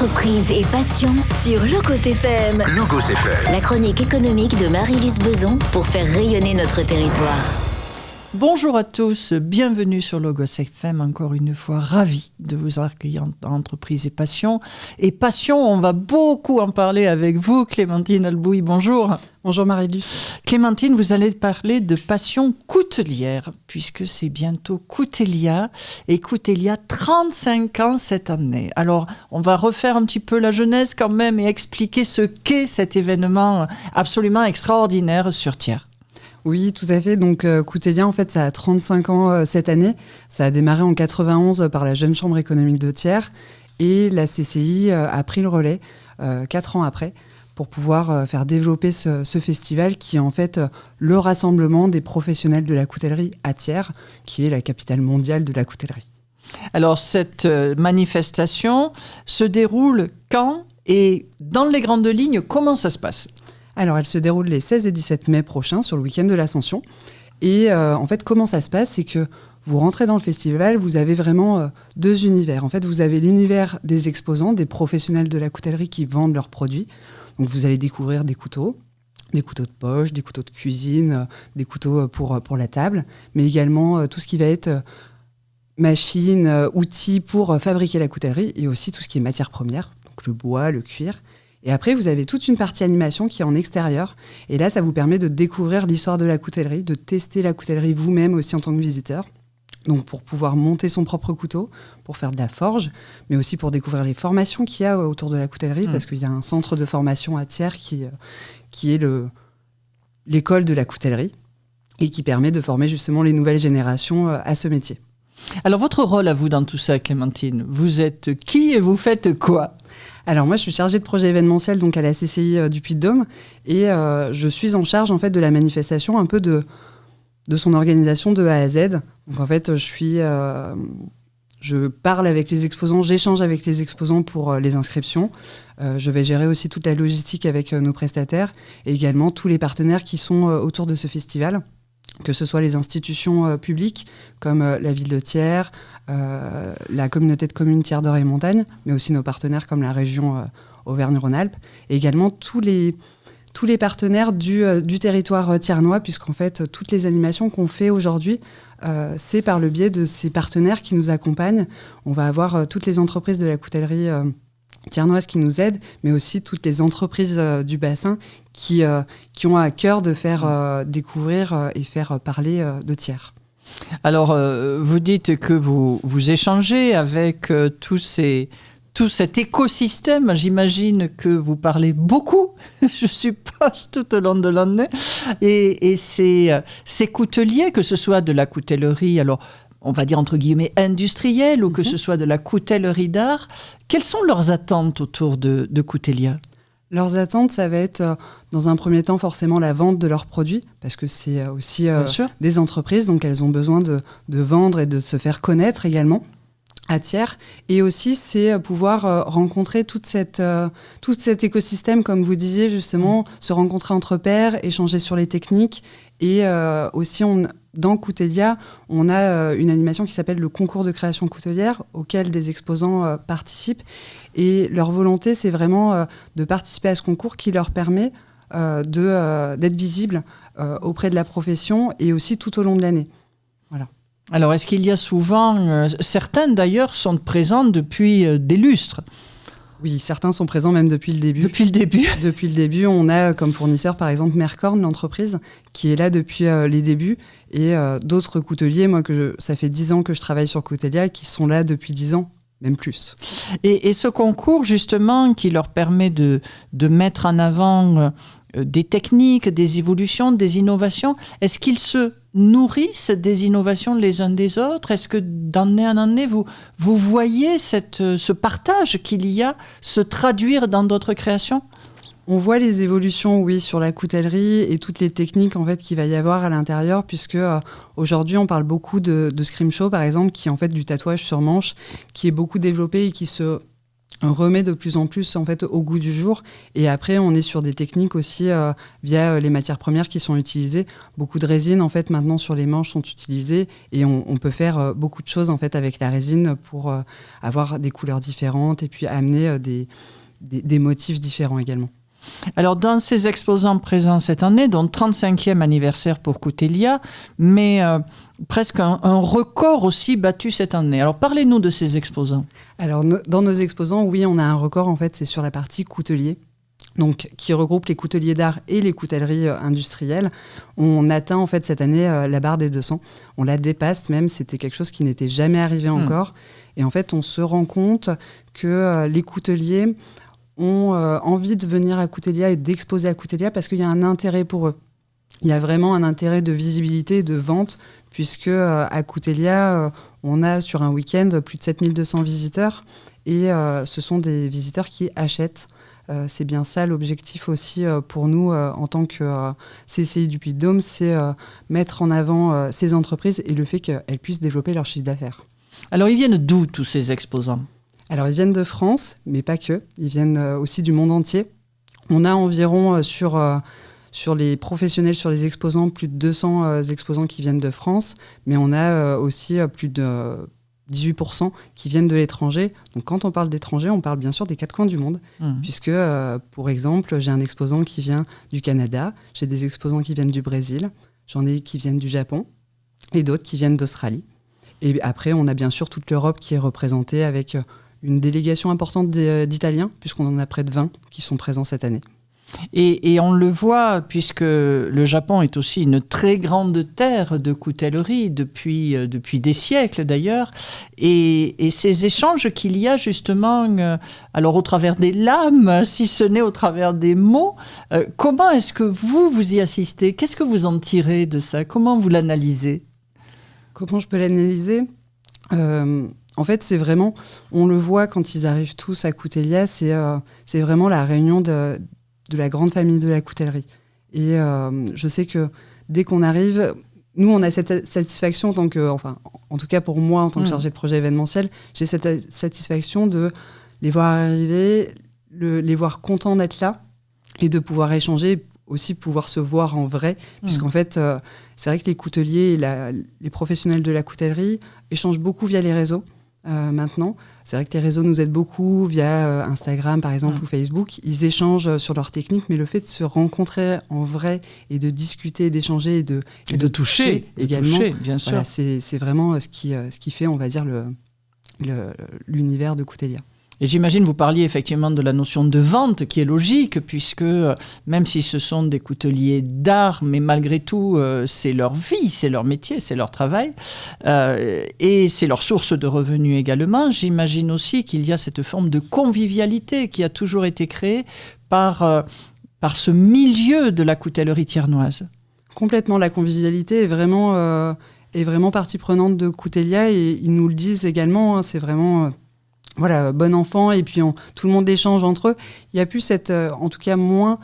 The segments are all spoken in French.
Entreprise et passion sur Logos FM. Logos FM. La chronique économique de Marie-Luce Beson pour faire rayonner notre territoire. Bonjour à tous, bienvenue sur Logos FM, encore une fois ravi de vous accueillir dans Entreprise et Passion. Et Passion, on va beaucoup en parler avec vous, Clémentine Albouy, bonjour. Bonjour Marie-Luce. Clémentine, vous allez parler de passion coutelière, puisque c'est bientôt Coutelia, et Coutelia 35 ans cette année. Alors, on va refaire un petit peu la jeunesse quand même et expliquer ce qu'est cet événement absolument extraordinaire sur Thiers. Oui, tout à fait. Donc, Coutelia, en fait, ça a 35 ans cette année. Ça a démarré en 91 par la Jeune Chambre économique de Thiers. Et la CCI a pris le relais 4 ans après pour pouvoir faire développer ce festival qui est en fait le rassemblement des professionnels de la coutellerie à Thiers, qui est la capitale mondiale de la coutellerie. Alors, cette manifestation se déroule quand et dans les grandes lignes, comment ça se passe ? Alors, elle se déroule les 16 et 17 mai prochains, sur le week-end de l'Ascension. Et en fait, comment ça se passe ? C'est que vous rentrez dans le festival, vous avez vraiment deux univers. En fait, vous avez l'univers des exposants, des professionnels de la coutellerie qui vendent leurs produits. Donc, vous allez découvrir des couteaux de poche, des couteaux de cuisine, des couteaux pour la table, mais également tout ce qui va être machines, outils pour fabriquer la coutellerie et aussi tout ce qui est matière première, donc le bois, le cuir. Et après, vous avez toute une partie animation qui est en extérieur. Et là, ça vous permet de découvrir l'histoire de la coutellerie, de tester la coutellerie vous-même aussi en tant que visiteur. Donc, pour pouvoir monter son propre couteau, pour faire de la forge, mais aussi pour découvrir les formations qu'il y a autour de la coutellerie, parce qu'il y a un centre de formation à Thiers qui est l'école de la coutellerie et qui permet de former justement les nouvelles générations à ce métier. Alors, votre rôle à vous dans tout ça, Clémentine, vous êtes qui et vous faites quoi ? Alors moi, je suis chargée de projet événementiel donc à la CCI du Puy-de-Dôme et je suis en charge en fait de la manifestation, un peu de son organisation de A à Z. Donc en fait, je parle avec les exposants, j'échange avec les exposants pour les inscriptions. Je vais gérer aussi toute la logistique avec nos prestataires et également tous les partenaires qui sont autour de ce festival, que ce soit les institutions publiques comme la ville de Thiers, la communauté de communes Thiers d'Or et Montagne, mais aussi nos partenaires comme la région Auvergne-Rhône-Alpes, et également tous les partenaires du territoire thiernois, puisqu'en fait, toutes les animations qu'on fait aujourd'hui, c'est par le biais de ces partenaires qui nous accompagnent. On va avoir toutes les entreprises de la coutellerie thiernoise qui nous aident, mais aussi toutes les entreprises du bassin qui ont à cœur de faire découvrir et faire parler de Thiers. Alors, vous dites que vous échangez avec tout cet écosystème. J'imagine que vous parlez beaucoup, je suppose, tout au long de l'année. Et ces couteliers, que ce soit de la coutellerie, alors on va dire entre guillemets industrielle, ou que ce soit de la coutellerie d'art, quelles sont leurs attentes autour de Coutelia ? Leurs attentes, ça va être, dans un premier temps, forcément la vente de leurs produits, parce que c'est aussi des entreprises, donc elles ont besoin de vendre et de se faire connaître également à Thiers. Et aussi, c'est pouvoir rencontrer tout cet écosystème, comme vous disiez, justement, se rencontrer entre pairs, échanger sur les techniques. Et aussi, dans Coutelia, on a une animation qui s'appelle le concours de création coutelière, auquel des exposants participent. Et leur volonté, c'est vraiment de participer à ce concours qui leur permet d'être visibles auprès de la profession et aussi tout au long de l'année. Voilà. Alors, est-ce qu'il y a souvent... certaines, d'ailleurs, sont présentes depuis des lustres ? Oui, certains sont présents même depuis le début. Depuis le début ? Depuis le début, on a comme fournisseur, par exemple, Mercorn, l'entreprise, qui est là depuis les débuts. Et d'autres couteliers, moi, ça fait 10 ans que je travaille sur Coutelia, qui sont là depuis 10 ans, même plus. Et ce concours, justement, qui leur permet de mettre en avant des techniques, des évolutions, des innovations, est-ce qu'ils se nourrissent des innovations les uns des autres ? Est-ce que d'année en année, vous voyez ce partage qu'il y a se traduire dans d'autres créations ? On voit les évolutions, oui, sur la coutellerie et toutes les techniques en fait qu'il va y avoir à l'intérieur, puisque aujourd'hui on parle beaucoup de scrimshaw par exemple, qui est en fait du tatouage sur manche, qui est beaucoup développé et qui se remet de plus en plus en fait au goût du jour. Et après, on est sur des techniques aussi via les matières premières qui sont utilisées. Beaucoup de résines en fait maintenant sur les manches sont utilisées et on peut faire beaucoup de choses en fait avec la résine pour avoir des couleurs différentes et puis amener des motifs différents également. Alors, dans ces exposants présents cette année, dont 35e anniversaire pour Coutelia, mais presque un record aussi battu cette année. Alors, parlez-nous de ces exposants. Alors, dans nos exposants, oui, on a un record, en fait, c'est sur la partie coutelier, donc qui regroupe les couteliers d'art et les coutelleries industrielles. On atteint, en fait, cette année la barre des 200. On la dépasse même, c'était quelque chose qui n'était jamais arrivé encore. Et en fait, on se rend compte que les couteliers ont envie de venir à Coutelia et d'exposer à Coutelia parce qu'il y a un intérêt pour eux. Il y a vraiment un intérêt de visibilité et de vente, puisque à Coutelia, on a sur un week-end plus de 7200 visiteurs, et ce sont des visiteurs qui achètent. C'est bien ça l'objectif aussi pour nous en tant que CCI du Puy-de-Dôme, c'est mettre en avant ces entreprises et le fait qu'elles puissent développer leur chiffre d'affaires. Alors, ils viennent d'où, tous ces exposants ? Alors, ils viennent de France, mais pas que. Ils viennent aussi du monde entier. On a environ sur les professionnels, sur les exposants, plus de 200 exposants qui viennent de France, mais on a aussi plus de 18% qui viennent de l'étranger. Donc, quand on parle d'étranger, on parle bien sûr des quatre coins du monde, puisque, pour exemple, j'ai un exposant qui vient du Canada, j'ai des exposants qui viennent du Brésil, j'en ai qui viennent du Japon, et d'autres qui viennent d'Australie. Et après, on a bien sûr toute l'Europe qui est représentée avec une délégation importante d'Italiens, puisqu'on en a près de 20 qui sont présents cette année. Et on le voit, puisque le Japon est aussi une très grande terre de coutellerie depuis des siècles d'ailleurs. Et ces échanges qu'il y a justement, alors au travers des lames, si ce n'est au travers des mots, comment est-ce que vous y assistez ? Qu'est-ce que vous en tirez de ça ? Comment vous l'analysez ? Comment je peux l'analyser ? En fait, c'est vraiment, on le voit quand ils arrivent tous à Coutelia, c'est vraiment la réunion de la grande famille de la coutellerie. Et je sais que dès qu'on arrive, nous, on a cette satisfaction en tout cas pour moi, en tant que chargée de projet événementiel, j'ai cette satisfaction de les voir arriver, les voir contents d'être là et de pouvoir échanger, aussi pouvoir se voir en vrai, puisqu'en fait, c'est vrai que les couteliers et les professionnels de la coutellerie échangent beaucoup via les réseaux. Maintenant, c'est vrai que les réseaux nous aident beaucoup via Instagram par exemple ou Facebook. Ils échangent sur leurs techniques, mais le fait de se rencontrer en vrai et de discuter, d'échanger et de toucher également, bien sûr. Voilà, c'est vraiment ce qui fait, on va dire, l'univers de Coutelia. Et j'imagine, vous parliez effectivement de la notion de vente qui est logique, puisque même si ce sont des couteliers d'art, mais malgré tout, c'est leur vie, c'est leur métier, c'est leur travail, et c'est leur source de revenus également. J'imagine aussi qu'il y a cette forme de convivialité qui a toujours été créée par ce milieu de la coutellerie thiernoise. Complètement, la convivialité est vraiment partie prenante de Coutelia, et ils nous le disent également, hein, c'est vraiment... Voilà, bon enfant, et puis tout le monde échange entre eux. Il n'y a plus en tout cas moins,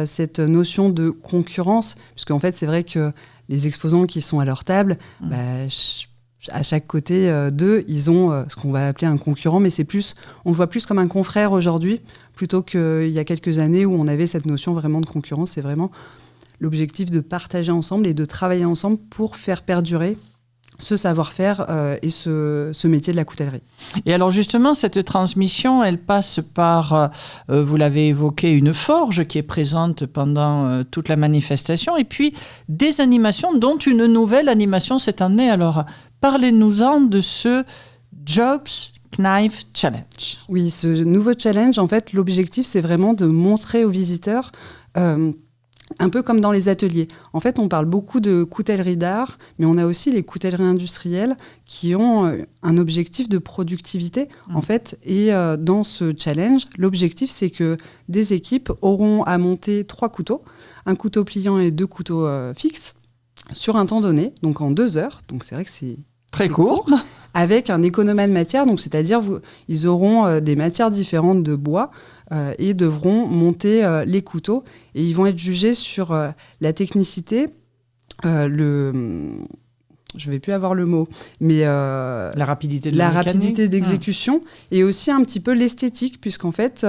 cette notion de concurrence, puisqu'en fait, c'est vrai que les exposants qui sont à leur table, à chaque côté d'eux, ils ont ce qu'on va appeler un concurrent, mais on le voit plus comme un confrère aujourd'hui, plutôt qu'il y a quelques années où on avait cette notion vraiment de concurrence. C'est vraiment l'objectif de partager ensemble et de travailler ensemble pour faire perdurer ce savoir-faire et ce métier de la coutellerie. Et alors justement, cette transmission, elle passe par, vous l'avez évoqué, une forge qui est présente pendant toute la manifestation, et puis des animations, dont une nouvelle animation cette année. Alors, parlez-nous-en de ce Jobs Knife Challenge. Oui, ce nouveau challenge, en fait, l'objectif, c'est vraiment de montrer aux visiteurs... un peu comme dans les ateliers. En fait, on parle beaucoup de coutellerie d'art, mais on a aussi les coutelleries industrielles qui ont un objectif de productivité, en fait. Et dans ce challenge, l'objectif, c'est que des équipes auront à monter 3 couteaux, un couteau pliant et 2 couteaux fixes, sur un temps donné, donc en 2 heures. Donc c'est vrai que c'est très court. Avec un économat de matière, donc c'est-à-dire ils auront des matières différentes de bois et devront monter les couteaux, et ils vont être jugés sur la technicité, je vais plus avoir le mot, mais la rapidité de la mécanique. rapidité d'exécution et aussi un petit peu l'esthétique, puisqu'en fait,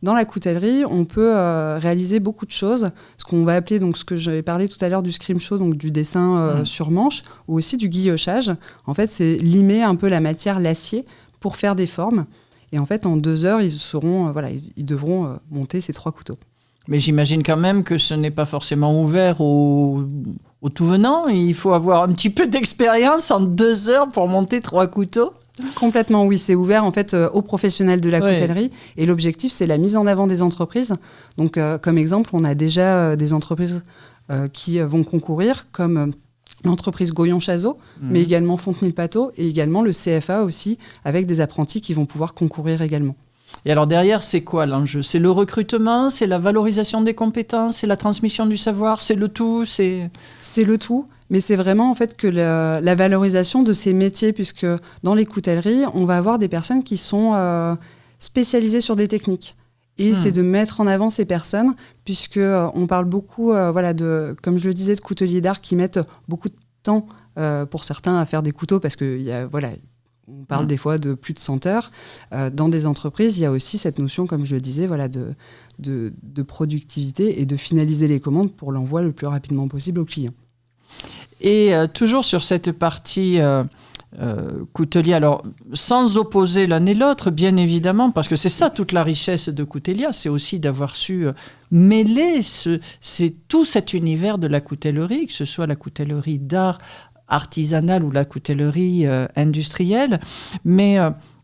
dans la coutellerie, on peut réaliser beaucoup de choses, ce qu'on va appeler, donc ce que j'avais parlé tout à l'heure du scrimshaw, donc du dessin sur manche, ou aussi du guillochage. En fait, c'est limer un peu la matière, l'acier, pour faire des formes. Et en fait, en 2 heures, ils devront monter ces 3 couteaux. Mais j'imagine quand même que ce n'est pas forcément ouvert au tout venant. Il faut avoir un petit peu d'expérience en 2 heures pour monter 3 couteaux. Complètement, oui. C'est ouvert en fait aux professionnels de la coutellerie. Et l'objectif, c'est la mise en avant des entreprises. Donc, comme exemple, on a déjà des entreprises qui vont concourir, comme l'entreprise Goyon-Chazot, mais également Fontenay-le-Pâteau et également le CFA aussi, avec des apprentis qui vont pouvoir concourir également. Et alors derrière, c'est quoi l'enjeu ? C'est le recrutement, c'est la valorisation des compétences, c'est la transmission du savoir, c'est le tout, c'est le tout, mais c'est vraiment en fait que la valorisation de ces métiers, puisque dans les coutelleries, on va avoir des personnes qui sont spécialisées sur des techniques. Et c'est de mettre en avant ces personnes, puisque on parle beaucoup, comme je le disais, de couteliers d'art qui mettent beaucoup de temps pour certains à faire des couteaux, parce que on parle des fois de plus de 100 heures. Dans des entreprises, il y a aussi cette notion, comme je le disais, de productivité et de finaliser les commandes pour l'envoi le plus rapidement possible aux clients. Et toujours sur cette partie coutelier, alors sans opposer l'un et l'autre, bien évidemment, parce que c'est ça toute la richesse de Coutelia, c'est aussi d'avoir su mêler tout cet univers de la coutellerie, que ce soit la coutellerie d'art, artisanale ou la coutellerie industrielle. Mais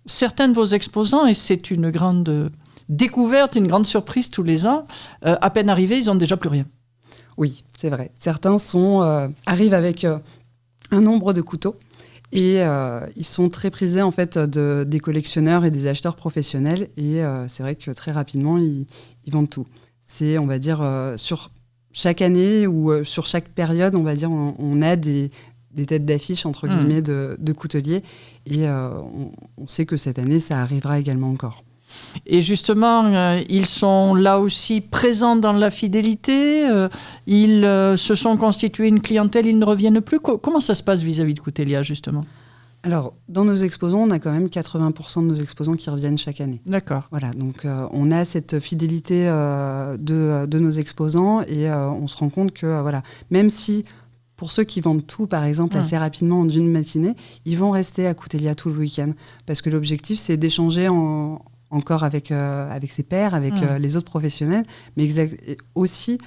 certains de vos exposants, et c'est une grande découverte, une grande surprise tous les ans, à peine arrivés, ils n'ont déjà plus rien. Oui, c'est vrai. Certains arrivent avec un nombre de couteaux et ils sont très prisés en fait, des collectionneurs et des acheteurs professionnels. Et c'est vrai que très rapidement, ils vendent tout. C'est, on va dire, sur chaque année ou sur chaque période, on va dire, on a des têtes d'affiche, entre guillemets, de couteliers. Et on sait que cette année, ça arrivera également encore. Et justement, ils sont là aussi présents dans la fidélité. Ils se sont constitués une clientèle, ils ne reviennent plus. Comment ça se passe vis-à-vis de Coutelia, justement ? Alors, dans nos exposants, on a quand même 80% de nos exposants qui reviennent chaque année. D'accord. Voilà, donc on a cette fidélité de nos exposants et on se rend compte que, même si... Pour ceux qui vendent tout, par exemple, assez rapidement en une matinée, ils vont rester à Coutelia tout le week-end. Parce que l'objectif, c'est d'échanger encore avec ses pairs, avec les autres professionnels, mais aussi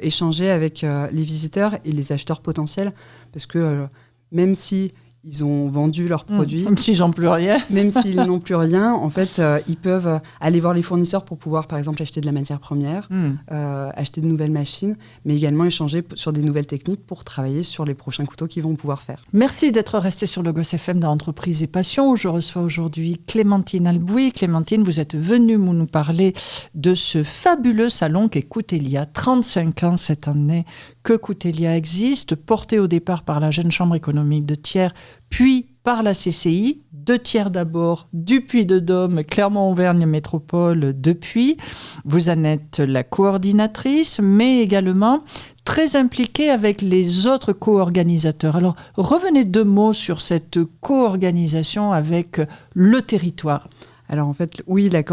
échanger avec les visiteurs et les acheteurs potentiels. Parce que même si ils ont vendu leurs produits... Même s'ils n'ont plus rien. Même s'ils n'ont plus rien, en fait, ils peuvent aller voir les fournisseurs pour pouvoir, par exemple, acheter de la matière première, acheter de nouvelles machines, mais également échanger sur des nouvelles techniques pour travailler sur les prochains couteaux qu'ils vont pouvoir faire. Merci d'être resté sur le Gosse FM dans Entreprise et Passion. Je reçois aujourd'hui Clémentine Albouy. Clémentine, vous êtes venue nous parler de ce fabuleux salon qu'est Coutelia. 35 ans cette année que Coutelia existe, porté au départ par la jeune chambre économique de Thiers, puis par la CCI, de Thiers d'abord, du Puy-de-Dôme, Clermont-Auvergne Métropole depuis. Vous en êtes la coordinatrice, mais également très impliquée avec les autres co-organisateurs. Alors, revenez 2 mots sur cette co-organisation avec le territoire. Alors en fait, oui, la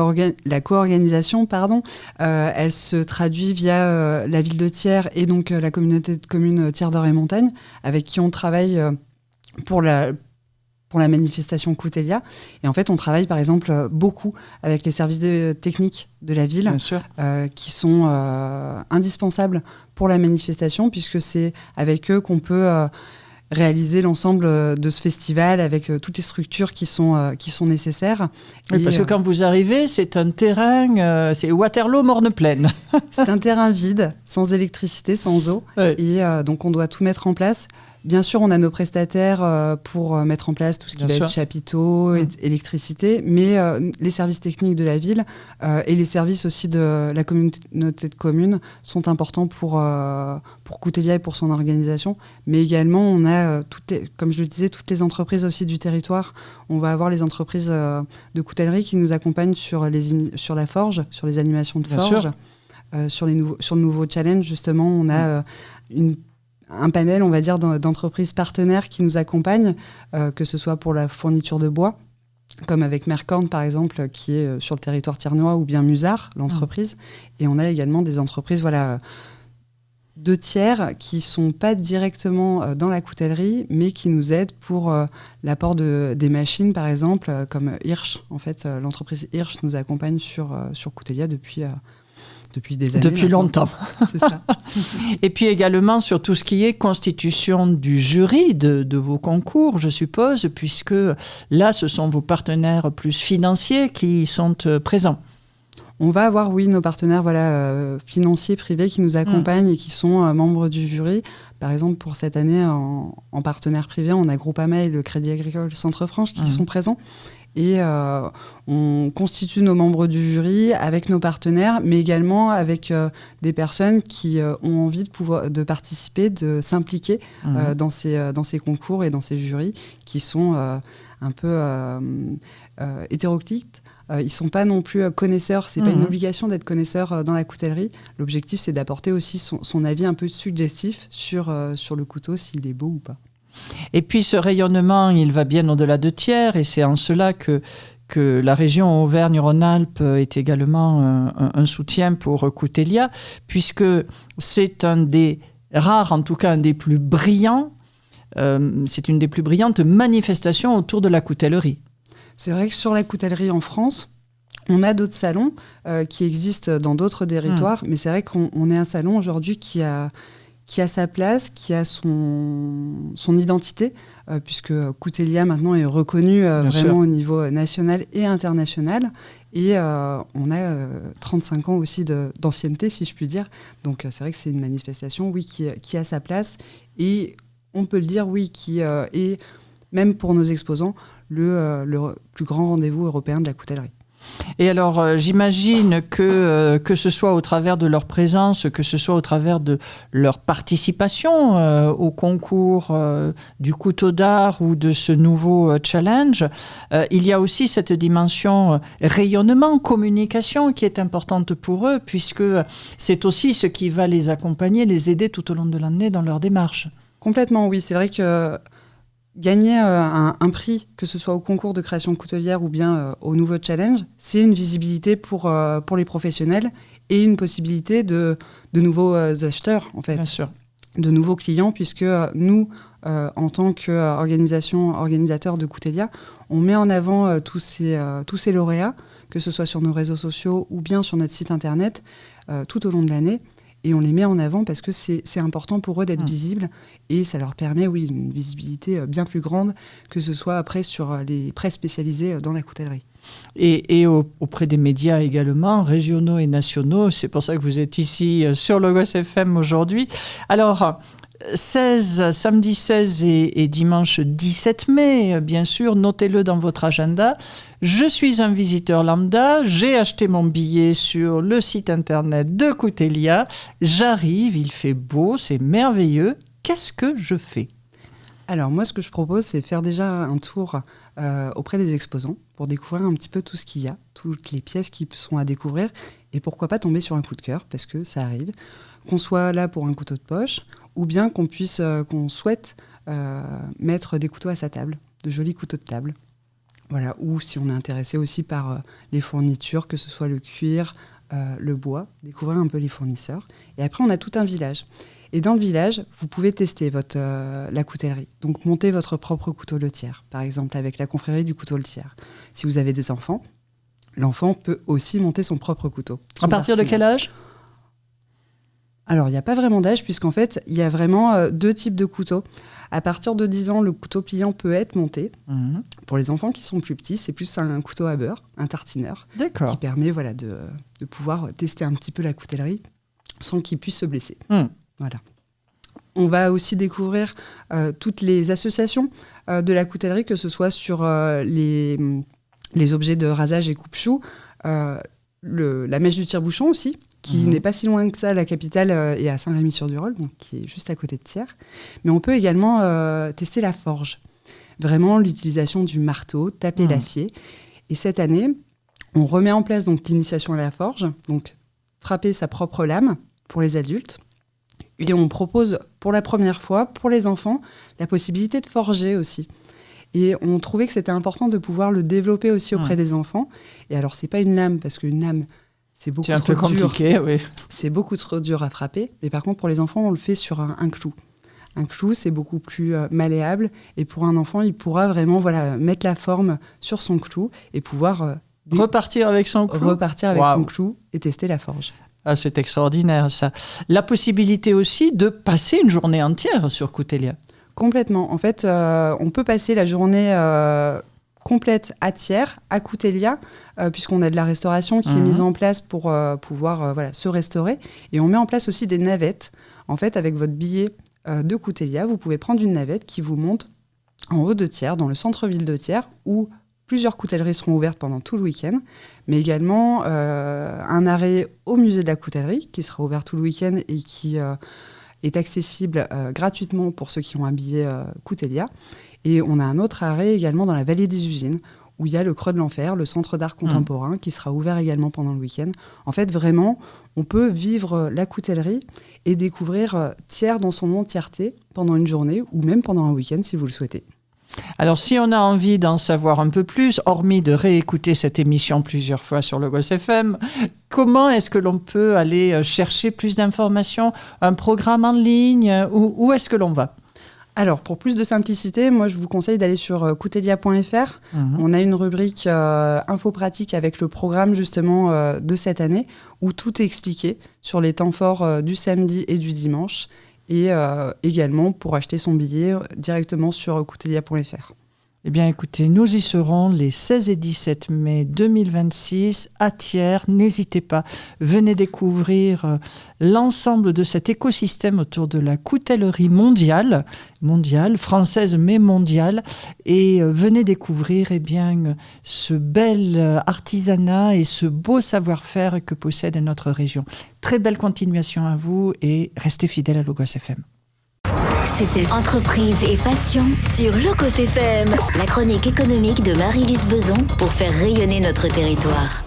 co-organisation, elle se traduit via la ville de Thiers et donc la communauté de communes Thiers d'Or et Montagne, avec qui on travaille pour la manifestation Coutelia. Et en fait, on travaille par exemple beaucoup avec les services techniques de la ville, qui sont indispensables pour la manifestation, puisque c'est avec eux qu'on peut... réaliser l'ensemble de ce festival avec toutes les structures qui sont nécessaires. Oui, parce que quand vous arrivez, c'est un terrain, c'est Waterloo morne-pleine. C'est un terrain vide, sans électricité, sans eau. Oui. Et donc, on doit tout mettre en place. Bien sûr, on a nos prestataires pour mettre en place tout ce qui va être chapiteaux, électricité, mais les services techniques de la ville et les services aussi de la communauté de communes sont importants pour Coutelia et pour son organisation. Mais également, on a, comme je le disais, toutes les entreprises aussi du territoire. On va avoir les entreprises de coutellerie qui nous accompagnent sur la forge, sur les animations de forge, sur le nouveau challenge. Justement, on a un panel, on va dire, d'entreprises partenaires qui nous accompagnent, que ce soit pour la fourniture de bois, comme avec Mercorn, par exemple, qui est sur le territoire tiernois, ou bien Musard, l'entreprise. Et on a également des entreprises de tiers qui ne sont pas directement dans la coutellerie, mais qui nous aident pour l'apport des machines, par exemple, comme Hirsch. En fait, l'entreprise Hirsch nous accompagne sur Coutelia depuis des années. Depuis longtemps. C'est ça. Et puis également sur tout ce qui est constitution du jury de vos concours, je suppose, puisque là, ce sont vos partenaires plus financiers qui sont présents. On va avoir, oui, nos partenaires financiers privés qui nous accompagnent et qui sont membres du jury. Par exemple, pour cette année, en partenaire privé, on a Groupama et le Crédit Agricole Centre-France qui sont présents. Et on constitue nos membres du jury avec nos partenaires, mais également avec des personnes qui ont envie de participer, de s'impliquer dans ces concours et dans ces jurys qui sont un peu hétéroclites. Ils ne sont pas non plus connaisseurs, ce n'est pas une obligation d'être connaisseur dans la coutellerie. L'objectif, c'est d'apporter aussi son avis un peu suggestif sur le couteau, s'il est beau ou pas. Et puis ce rayonnement, il va bien au-delà de Thiers, et c'est en cela que la région Auvergne-Rhône-Alpes est également un soutien pour Coutelia, puisque c'est un des rares, en tout cas un des plus brillants, c'est une des plus brillantes manifestations autour de la coutellerie. C'est vrai que sur la coutellerie en France, on a d'autres salons qui existent dans d'autres territoires, mais c'est vrai qu'on est un salon aujourd'hui qui a sa place, qui a son identité, puisque Coutelia maintenant est reconnu vraiment au niveau national et international. Et on a 35 ans aussi d'ancienneté, si je puis dire. Donc c'est vrai que c'est une manifestation, oui, qui a sa place. Et on peut le dire, oui, qui est, même pour nos exposants, le plus grand rendez-vous européen de la coutellerie. Et alors, j'imagine que ce soit au travers de leur présence, que ce soit au travers de leur participation au concours du couteau d'art ou de ce nouveau challenge, il y a aussi cette dimension rayonnement, communication qui est importante pour eux, puisque c'est aussi ce qui va les accompagner, les aider tout au long de l'année dans leur démarche. Complètement, oui. C'est vrai que gagner un prix, que ce soit au concours de création coutelière ou bien au nouveau challenge, c'est une visibilité pour les professionnels et une possibilité de nouveaux acheteurs, en fait. Bien sûr. De nouveaux clients, puisque nous, en tant qu'organisateur de Coutelia, on met en avant tous ces lauréats, que ce soit sur nos réseaux sociaux ou bien sur notre site internet, tout au long de l'année. Et on les met en avant parce que c'est important pour eux d'être visibles et ça leur permet, oui, une visibilité bien plus grande que ce soit après sur les presse spécialisées dans la coutellerie. Et auprès des médias également, régionaux et nationaux. C'est pour ça que vous êtes ici sur Logos FM aujourd'hui. Alors, samedi 16 et dimanche 17 mai, bien sûr, notez-le dans votre agenda. Je suis un visiteur lambda, j'ai acheté mon billet sur le site internet de Coutelia. J'arrive, il fait beau, c'est merveilleux. Qu'est-ce que je fais ? Alors moi, ce que je propose, c'est faire déjà un tour auprès des exposants pour découvrir un petit peu tout ce qu'il y a, toutes les pièces qui sont à découvrir et pourquoi pas tomber sur un coup de cœur, parce que ça arrive, qu'on soit là pour un couteau de poche ou bien qu'on souhaite mettre des couteaux à sa table, de jolis couteaux de table. Voilà, ou si on est intéressé aussi par les fournitures, que ce soit le cuir, le bois, découvrir un peu les fournisseurs. Et après, on a tout un village. Et dans le village, vous pouvez tester la coutellerie. Donc, monter votre propre couteau laitière, par exemple, avec la confrérie du couteau laitière. Si vous avez des enfants, l'enfant peut aussi monter son propre couteau. À partir de quel âge ? Alors, il n'y a pas vraiment d'âge, puisqu'en fait, il y a vraiment deux types de couteaux. À partir de 10 ans, le couteau pliant peut être monté. Pour les enfants qui sont plus petits, c'est plus un couteau à beurre, un tartineur, qui permet de pouvoir tester un petit peu la coutellerie sans qu'ils puissent se blesser. Voilà. On va aussi découvrir toutes les associations de la coutellerie, que ce soit sur les objets de rasage et coupe-chou, la mèche du tire-bouchon aussi, qui n'est pas si loin que ça, la capitale est à Saint-Rémy-sur-du-Rhône, donc qui est juste à côté de Thiers. Mais on peut également tester la forge. Vraiment l'utilisation du marteau, taper l'acier. Et cette année, on remet en place donc l'initiation à la forge, donc frapper sa propre lame pour les adultes. Et on propose pour la première fois, pour les enfants, la possibilité de forger aussi. Et on trouvait que c'était important de pouvoir le développer aussi auprès des enfants. Et alors, c'est pas une lame, parce qu'une lame, c'est beaucoup trop dur. C'est un peu compliqué, oui. C'est beaucoup trop dur à frapper. Mais par contre, pour les enfants, on le fait sur un clou. Un clou, c'est beaucoup plus malléable. Et pour un enfant, il pourra vraiment mettre la forme sur son clou et pouvoir repartir avec son clou et tester la forge. Ah, c'est extraordinaire, ça. La possibilité aussi de passer une journée entière sur Coutelia. Complètement. En fait, on peut passer la journée complète à Thiers, à Coutelia, puisqu'on a de la restauration qui est mise en place pour pouvoir se restaurer. Et on met en place aussi des navettes. En fait, avec votre billet de Coutelia, vous pouvez prendre une navette qui vous monte en haut de Thiers, dans le centre-ville de Thiers, où plusieurs coutelleries seront ouvertes pendant tout le week-end, mais également un arrêt au musée de la coutellerie, qui sera ouvert tout le week-end et qui est accessible gratuitement pour ceux qui ont un billet Coutelia. Et on a un autre arrêt également dans la vallée des usines, où il y a le Creux de l'Enfer, le centre d'art contemporain, qui sera ouvert également pendant le week-end. En fait, vraiment, on peut vivre la coutellerie et découvrir Thiers dans son entièreté pendant une journée, ou même pendant un week-end, si vous le souhaitez. Alors, si on a envie d'en savoir un peu plus, hormis de réécouter cette émission plusieurs fois sur Logos FM, comment est-ce que l'on peut aller chercher plus d'informations? Un programme en ligne? Où est-ce que l'on va? Alors, pour plus de simplicité, moi, je vous conseille d'aller sur coutelia.fr. On a une rubrique info pratique avec le programme, justement, de cette année, où tout est expliqué sur les temps forts du samedi et du dimanche. Et également pour acheter son billet directement sur coutelia.fr. Eh bien, écoutez, nous y serons les 16 et 17 mai 2026 à Thiers. N'hésitez pas, venez découvrir l'ensemble de cet écosystème autour de la coutellerie mondiale, française mais mondiale, et venez découvrir ce bel artisanat et ce beau savoir-faire que possède notre région. Très belle continuation à vous et restez fidèles à Logos FM. C'était Entreprise et Passion sur Logos FM, la chronique économique de Marie-Luce Beson pour faire rayonner notre territoire.